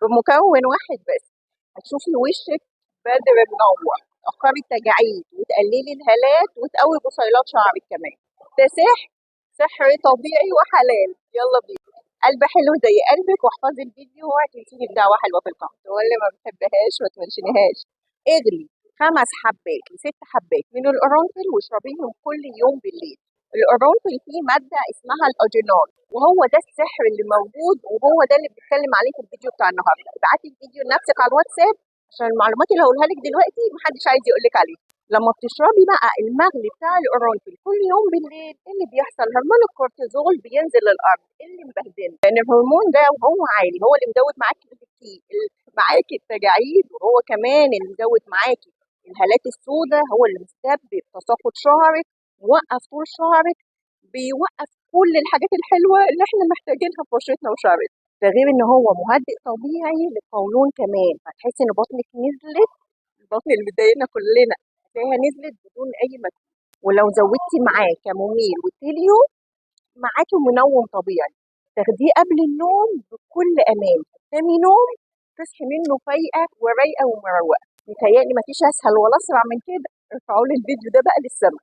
بمكون واحد بس هتشوفي وشك بدر منور، تأخري التجاعيد وتقللي الهالات وتقوي بصيلات شعرك كمان. ده سحر طبيعي وحلال. يلا بينا. قلب حلو زي قلبك، واحفظي الفيديو واوعي تنسيني بدعوة حلوة في القناة، واللي ما بتحبهاش ما تمنشنيهاش. اغلي 5 حبات ل6 حبات من القرنفل واشربيهم كل يوم بالليل. القرنفل فيه مادة اسمها الأجينول، وهو ده السحر اللي موجود، وهو ده اللي بنتكلم عليه في الفيديو بتاع النهارده. ابعتي الفيديو لنفسك على الواتساب عشان المعلومات اللي هقولها لك دلوقتي محدش عايز يقول لك عليها. لما بتشربي بقى المغلي بتاع القرنفل كل يوم بالليل، ايه اللي بيحصل؟ هرمون الكورتيزول بينزل للارض اللي مبهدله، لان الهرمون ده وهو عالي هو اللي مزود معاكي معاكي التجاعيد، وهو كمان اللي مزود معاكي الهالات السوداء، هو اللي مسبب تساقط شعرك، موقف طول شعرك، بيوقف كل الحاجات الحلوه اللي احنا محتاجينها في بشرتنا وشعرنا. ده غير ان هو مهدئ طبيعي للقولون كمان، فتحسي ان بطنك نزلت، البطن اللي بتضايقنا كلنا تلاقيها نزلت بدون اي مجهود. ولو زودتي معاه كموميل وتيليو معاكي منوم طبيعي، تاخديه قبل النوم بكل امان، تنامي نوم تصحي منه فايقه ورايقه ومروقه. متهيألي مفيش اسهل ولا اسرع من كده. ارفعوا لي الفيديو ده بقى للسما.